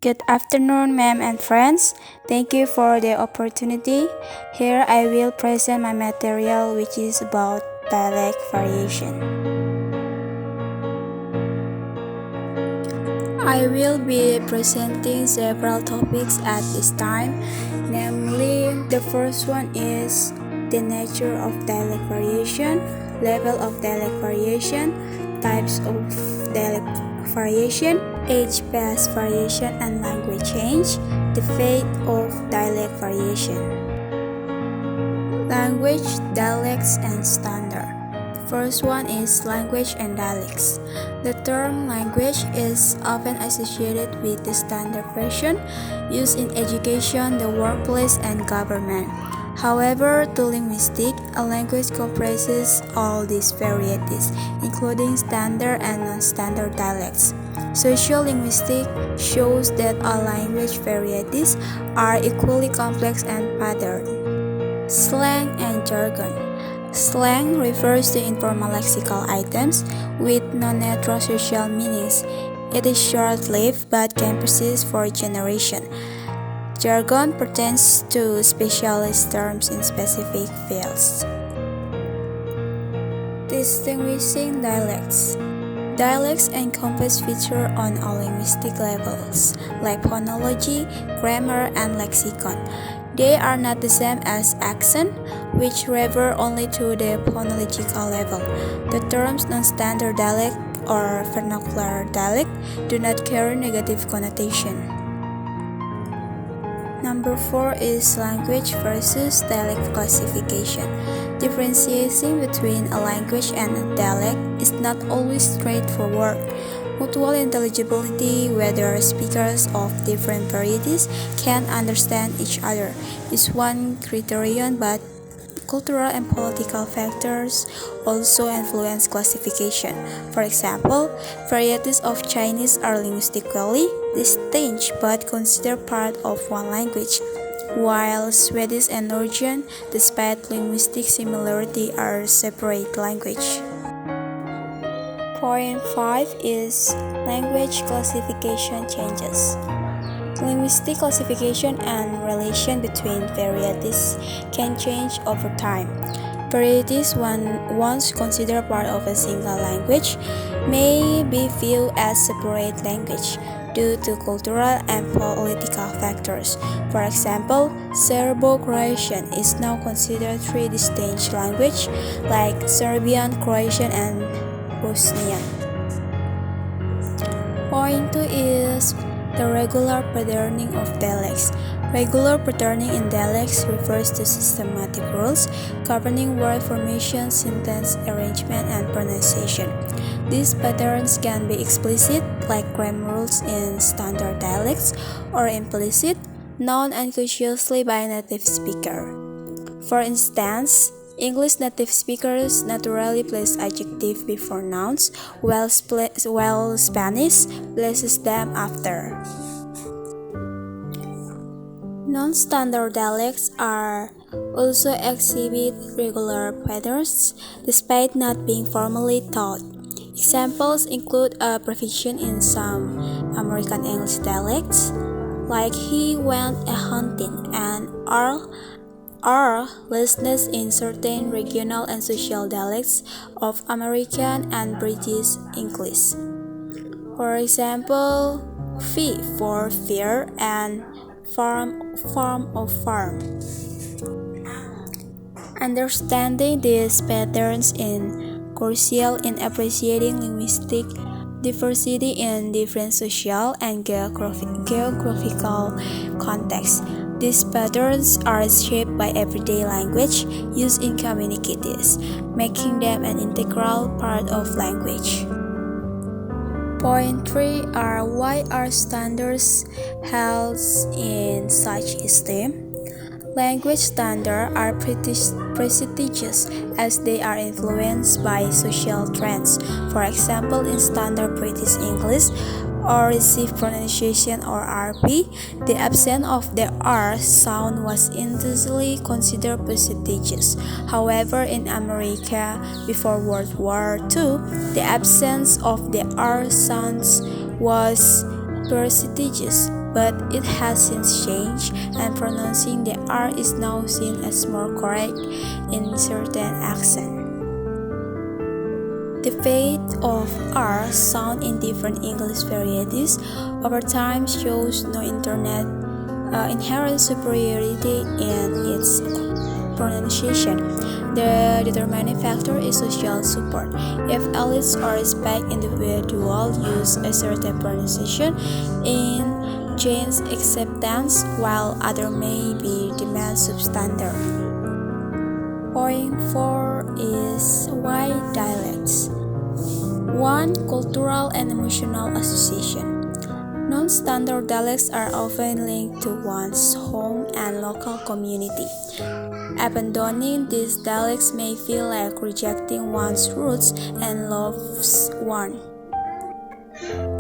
Good afternoon, ma'am and friends. Thank you for the opportunity. Here I will present my material which is about dialect variation. I will be presenting several topics at this time. Namely, the first one is the nature of dialect variation, level of dialect variation, types of dialect variation, age-based variation and language change, the fate of dialect variation. Language, dialects, and standard. The first one is language and dialects. The term language is often associated with the standard version used in education, the workplace, and government. However, to linguistic, a language comprises all these varieties, including standard and non-standard dialects. Sociolinguistic shows that all language varieties are equally complex and patterned. Slang and jargon. Slang refers to informal lexical items with non-natural social meanings. It is short-lived but can persist for a generation. Jargon pertains to specialist terms in specific fields. Distinguishing dialects. Dialects encompass features on all linguistic levels, like phonology, grammar, and lexicon. They are not the same as accent, which refer only to the phonological level. The terms non-standard dialect or vernacular dialect do not carry negative connotation. Number 4 is language versus dialect classification. Differentiating between a language and a dialect is not always straightforward. Mutual intelligibility, whether speakers of different varieties can understand each other, is one criterion, but cultural and political factors also influence classification. For example, varieties of Chinese are linguistically distinct but considered part of one language, while Swedish and Norwegian, despite linguistic similarity, are separate language. Point 5 is language classification changes. Linguistic classification and relation between varieties can change over time. Varieties once considered part of a single language may be viewed as separate language due to cultural and political factors. For example, Serbo-Croatian is now considered three distinct languages like Serbian, Croatian, and Bosnian. Point 2 is the regular patterning of dialects. Regular patterning in dialects refers to systematic rules governing word formation, sentence arrangement, and pronunciation. These patterns can be explicit, like grammar rules in standard dialects, or implicit, known unconsciously by a native speaker. For instance, English native speakers naturally place adjectives before nouns, while Spanish places them after. Non-standard dialects are also exhibit regular patterns despite not being formally taught. Examples include a provision in some American English dialects, like he went a-hunting, and are lessness in certain regional and social dialects of American and British English. For example, fee for fear and farm of farm. Understanding these patterns is crucial in appreciating linguistic diversity in different social and geographical contexts. These patterns are shaped by everyday language used in communities, making them an integral part of language. Point 3 are why are standards held in such esteem? Language standards are prestigious as they are influenced by social trends. For example, in standard British English, or received pronunciation or RP, the absence of the R sound was initially considered prestigious. However, in America before World War II, the absence of the R sounds was prestigious. but it has since changed, and pronouncing the R is now seen as more correct in certain accents. The fate of R sound in different English varieties over time shows no inherent superiority in its pronunciation. The determining factor is social support. If elites or respect individual use a certain pronunciation in gains acceptance, while others may be demand substandard. Point 4 is why dialects. 1. Cultural and emotional association. Non-standard dialects are often linked to one's home and local community. Abandoning these dialects may feel like rejecting one's roots and loves one.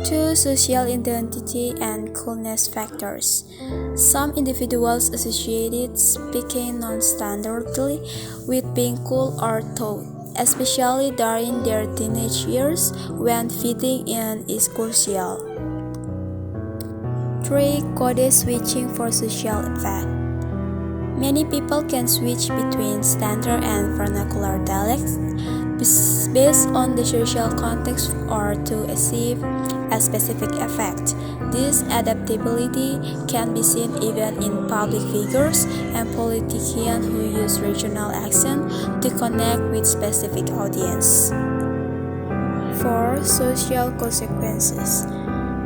2. Social identity and coolness factors. Some individuals associated speaking non-standardly with being cool or tough, especially during their teenage years when fitting in is crucial. 3. Code switching for social effect. Many people can switch between standard and vernacular dialects based on the social context or to achieve a specific effect. This adaptability can be seen even in public figures and politicians who use regional accent to connect with specific audience. 4. Social consequences.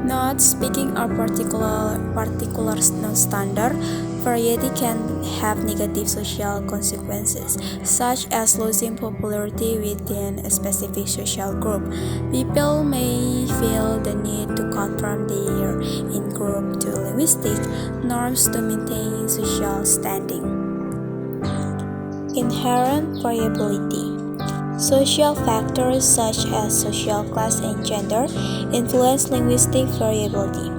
Not speaking a particular non-standard variety can have negative social consequences, such as losing popularity within a specific social group. People may feel the need to conform their in-group to linguistic norms to maintain social standing. Inherent variability. Social factors such as social class and gender influence linguistic variability.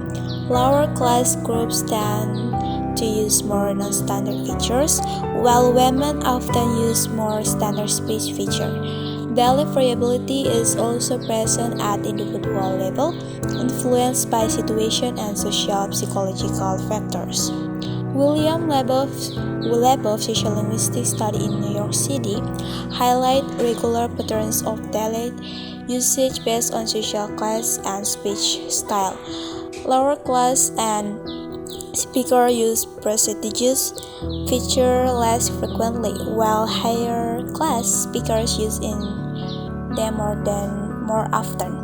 Lower class groups tend to use more non-standard features, while women often use more standard speech features. Dialect variability is also present at individual level, influenced by situation and social psychological factors. William Leboff's sociolinguistic study in New York City highlight regular patterns of dialect usage based on social class and speech style. Lower class and speakers use prestigious feature less frequently, while higher class speakers use them more often.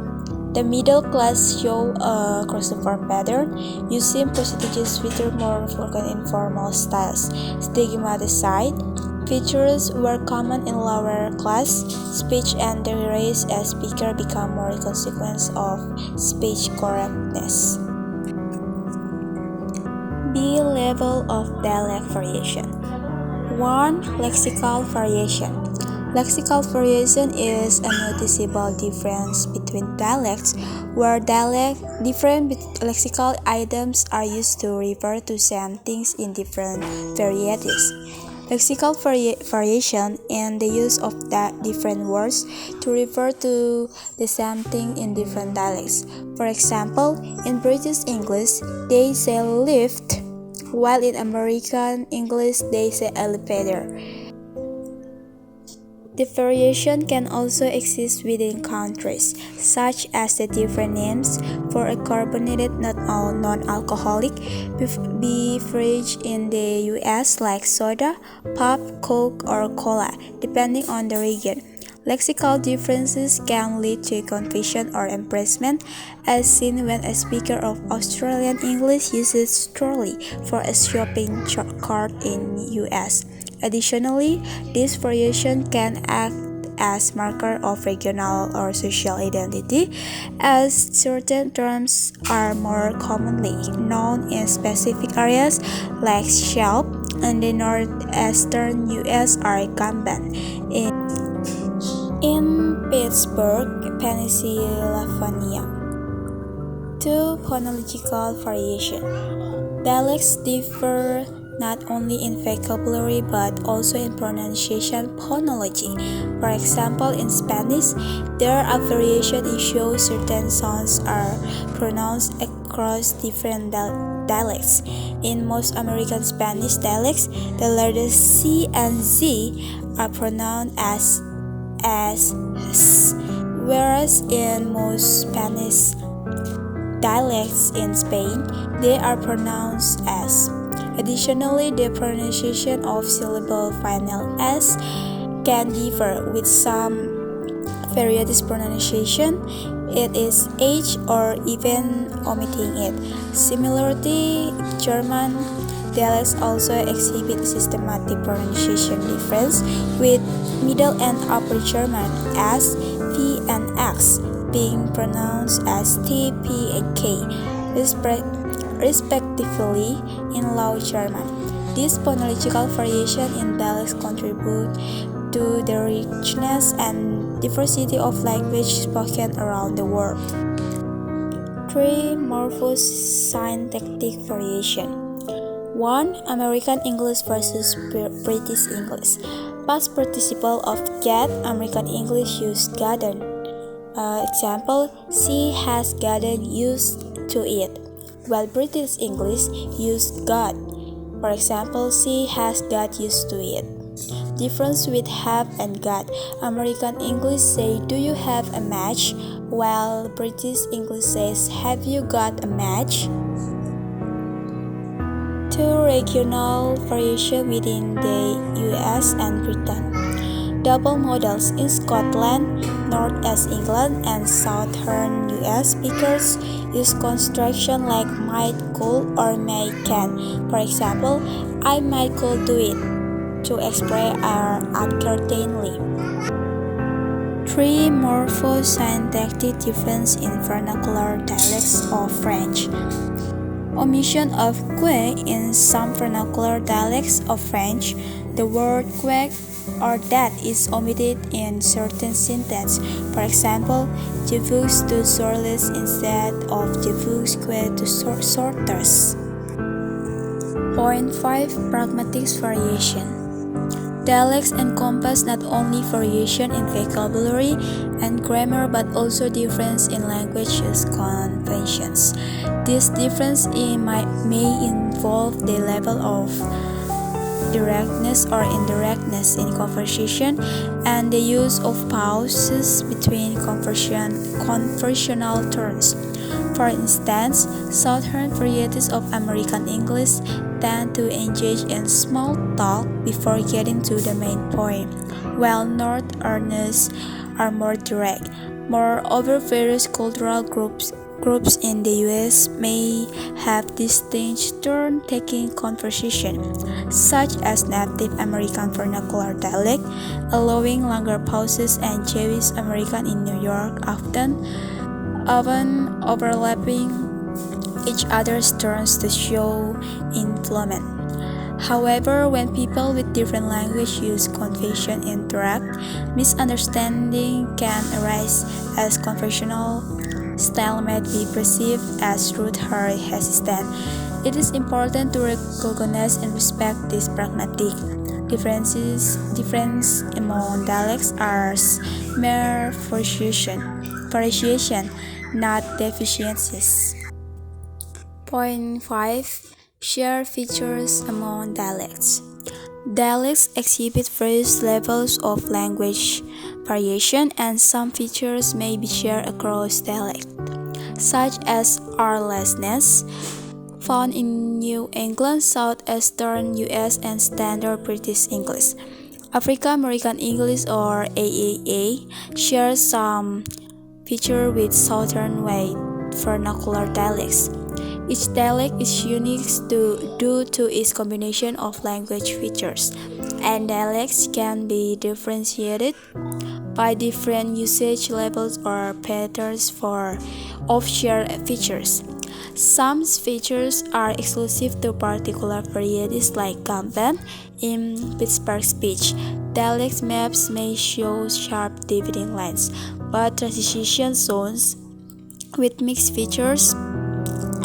The middle class show a crossover pattern, using prestigious features more frequent in formal styles. Stigmatized features were common in lower class speech and decrease as speakers become more a consequence of speech correctness. B. Level of dialect variation. 1. Lexical variation. Lexical variation is a noticeable difference between dialects, where different lexical items are used to refer to same things in different varieties. Lexical variation in the use of different words to refer to the same thing in different dialects. For example, in British English, they say lift, while in American English, they say elevator. The variation can also exist within countries, such as the different names for a carbonated non-alcoholic beverage in the US, like soda, pop, coke, or cola, depending on the region. Lexical differences can lead to confusion or embarrassment, as seen when a speaker of Australian English uses trolley for a shopping cart in US. Additionally, this variation can act as marker of regional or social identity, as certain terms are more commonly known in specific areas like shelf in the northeastern US or Kanban in Pittsburgh, Pennsylvania. 2. Phonological variation. Dialects differ not only in vocabulary but also in pronunciation phonology. For example, in Spanish, there are variations in how certain sounds are pronounced across different dialects. In most American Spanish dialects, the letters C and Z are pronounced as s, whereas in most Spanish dialects in Spain, they are pronounced as. Additionally, the pronunciation of syllable final S can differ with some varieties pronunciation. It is H or even omitting it. Similarly, German dialects also exhibit systematic pronunciation difference with Middle and Upper German S, P, and X being pronounced as T, P, and K, respectively in Low German. This phonological variation in dialects contribute to the richness and diversity of language spoken around the world. 3. Morphosyntactic variation. 1. American English versus British English. Past participle of get, American English use gotten. Example, she has gotten used to it, while British English use got. For example, she has got used to it. Difference with have and got. American English say, do you have a match? While British English says, have you got a match? 2. Regional variation within the US and Britain. Double models in Scotland, Northeast England, and Southern US speakers use construction like might, could, or may, can. For example, I might could do it to express uncertainly. 3. Morphosyntactic difference in vernacular dialects of French. Omission of que in some vernacular dialects of French. The word que or that is omitted in certain sentences. For example, je veux deux sortes instead of je veux deux sortes. Point 5. Pragmatic variation. Dialects encompass not only variation in vocabulary and grammar but also difference in language use conventions. This difference may involve the level of directness or indirectness in conversation and the use of pauses between conversational turns. For instance, Southern varieties of American English tend to engage in small talk before getting to the main point, while Northerners are more direct. Moreover, various cultural groups in the US may have distinct turn-taking conversation, such as Native American vernacular dialect, allowing longer pauses, and Jewish American in New York often overlapping each other's turns to show influence. However, when people with different language use convention interact, misunderstanding can arise as conversational style might be perceived as rude or hesitant. It is important to recognize and respect these pragmatic difference among dialects as mere variation, not deficiencies. Point 5. Shared features among dialects. Dialects exhibit various levels of language variation, and some features may be shared across dialects, such as R-lessness, found in New England, Southeastern US, and Standard British English. African American English or AAA shares some feature with Southern white vernacular dialects. Each dialect is unique due to its combination of language features, and dialects can be differentiated by different usage levels or patterns of shared features. Some features are exclusive to particular varieties like Camden in Pittsburgh speech. Dialect maps may show sharp dividing lines, but transition zones with mixed features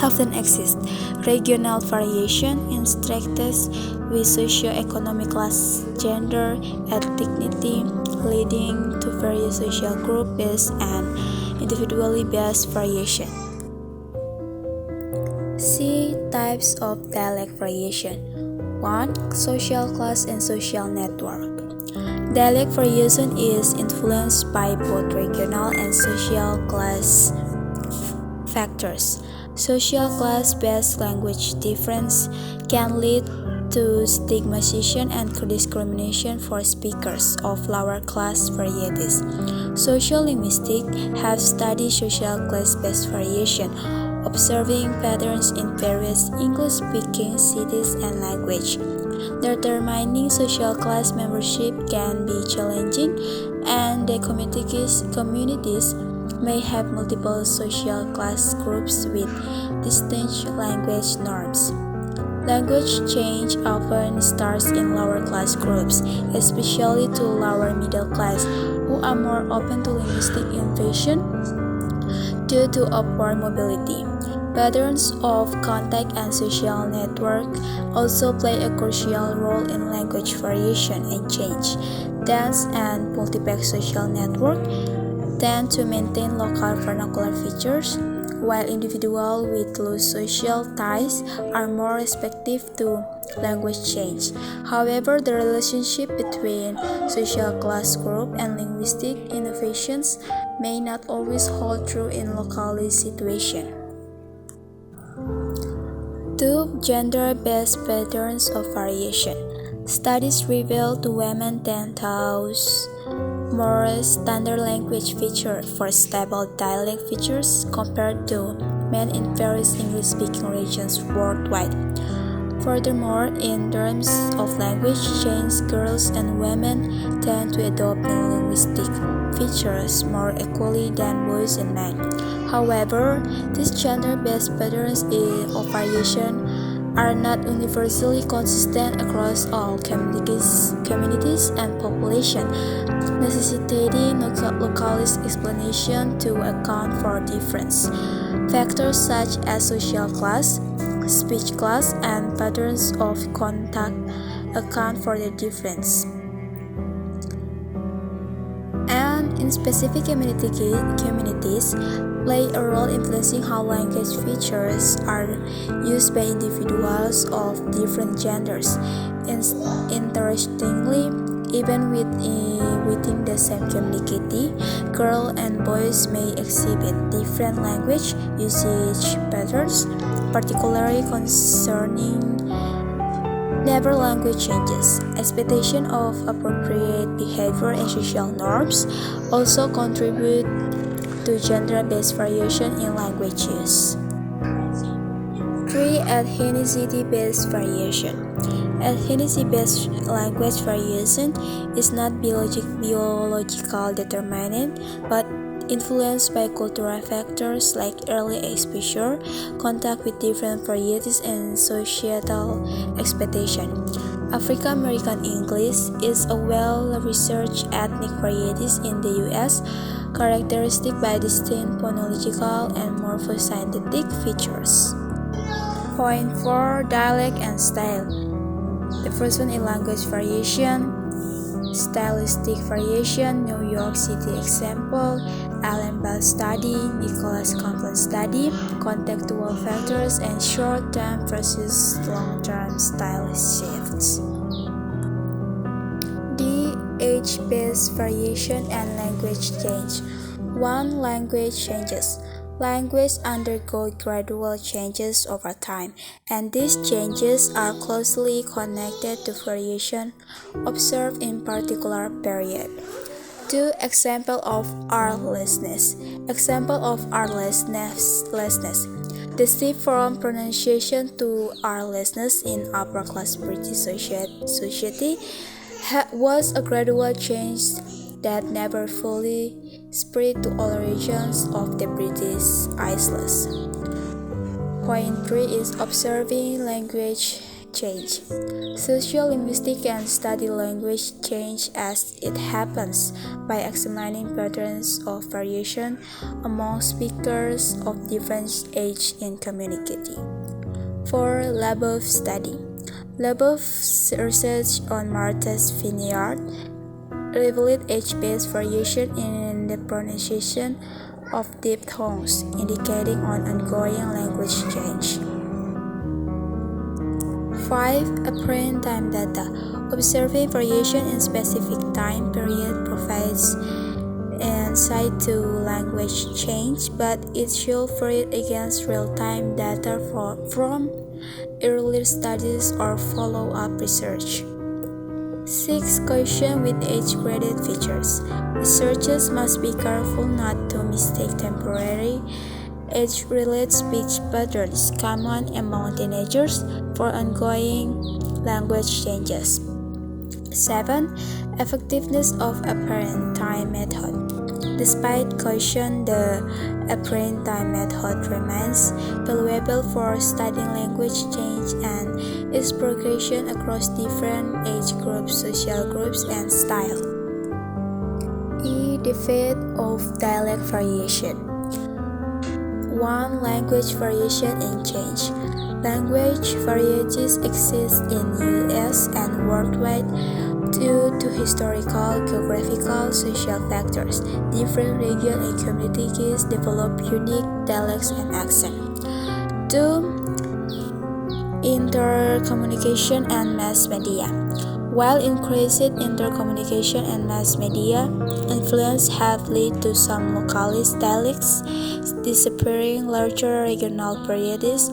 often exist. Regional variation in status with socio-economic class, gender, ethnicity, leading to various social group-based and individually based variation. See types of dialect variation. 1. Social class and social network. Dialect variation is influenced by both regional and social class factors. Social class-based language difference can lead to stigmatization and discrimination for speakers of lower class varieties. Social linguistics have studied social class-based variation, observing patterns in various English-speaking cities and language. Determining social class membership can be challenging, and the communities may have multiple social class groups with distinct language norms. Language change often starts in lower class groups, especially to lower middle class, who are more open to linguistic innovation due to upward mobility. Patterns of contact and social network also play a crucial role in language variation and change. Dense and multiple social network tend to maintain local vernacular features, while individuals with loose social ties are more receptive to language change. However, the relationship between social class group and linguistic innovations may not always hold true in localized situations. 2. Gender-based patterns of variation. Studies reveal women tend to use more standard language features for stable dialect features compared to men in various English-speaking regions worldwide. Furthermore, in terms of language change, girls and women tend to adopt new linguistic features more equally than boys and men. However, these gender-based patterns of variation are not universally consistent across all communities and populations, necessitating localized explanation to account for difference. Factors such as social class, speech class, and patterns of contact account for the difference. And in specific communities play a role influencing how language features are used by individuals of different genders. Interestingly, even within the same community, girls and boys may exhibit different language usage patterns, particularly concerning neighbor language changes. Expectation of appropriate behavior and social norms also contribute to gender-based variation in language use. 3. Ethnicity-based variation. Ethnicity-based language variation is not biological determinant, but influenced by cultural factors like early exposure, contact with different varieties, and societal expectation. African American English is a well-researched ethnic varieties in the U.S., characteristic by distinct phonological and morphosynthetic features. Point 4. Dialect and style. The first one is language variation, stylistic variation, New York City example, Allen Bell study, Nicholas Compton study, contextual factors, and short-term versus long-term style shifts. D. Age-based variation and language change. 1. Language changes. Language undergo gradual changes over time, and these changes are closely connected to variation observed in particular period. 2. Example of artlessness. Example of artlessness. The shift from pronunciation to artlessness in upper-class British society was a gradual change that never fully spread to all regions of the British Isles. Point 3 is observing language change. Sociolinguistics can study language change as it happens by examining patterns of variation among speakers of different age in community. For Labov study, Labov's research on Martha's Vineyard revealed age-based variation in the pronunciation of diphthongs, indicating an ongoing language change. 5. Apparent time data. Observing variation in specific time period provides insight to language change, but it should vary against real-time data from earlier studies or follow-up research. 6. Caution with age-graded features. Researchers must be careful not to mistake temporary age-related speech patterns common among teenagers for ongoing language changes. 7. Effectiveness of apparent time method. Despite caution, the apparent time method remains valuable for studying language change and its progression across different age groups, social groups, and style. The fate of dialect variation. 1. Language variation and change. Language varieties exist in U.S. and worldwide due to historical, geographical, social factors. Different regions and communities develop unique dialects and accents. 2. Intercommunication and mass media. While increased intercommunication and mass media influence have led to some localist dialects disappearing, larger regional varieties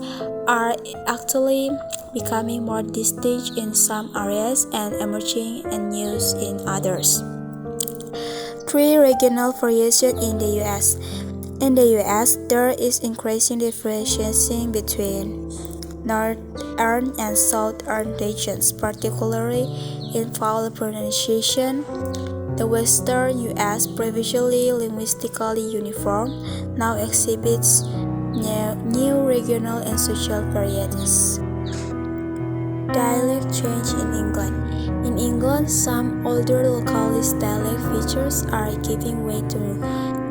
are actually becoming more distinct in some areas and emerging in use in others. 3. Regional variation in the U.S. In the U.S., there is increasing differentiation between northern and southern regions, particularly in vowel pronunciation. The western U.S., previously linguistically uniform, now exhibits new regional and social varieties. Dialect change in England. In England, some older localist dialect features are giving way to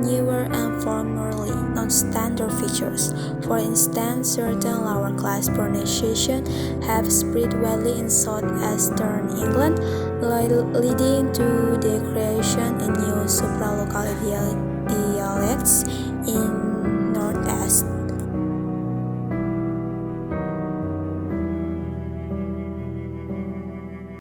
newer and formerly non-standard features. For instance, certain lower-class pronunciation have spread widely in southeastern England, leading to the creation of new supralocal dialects in northeast.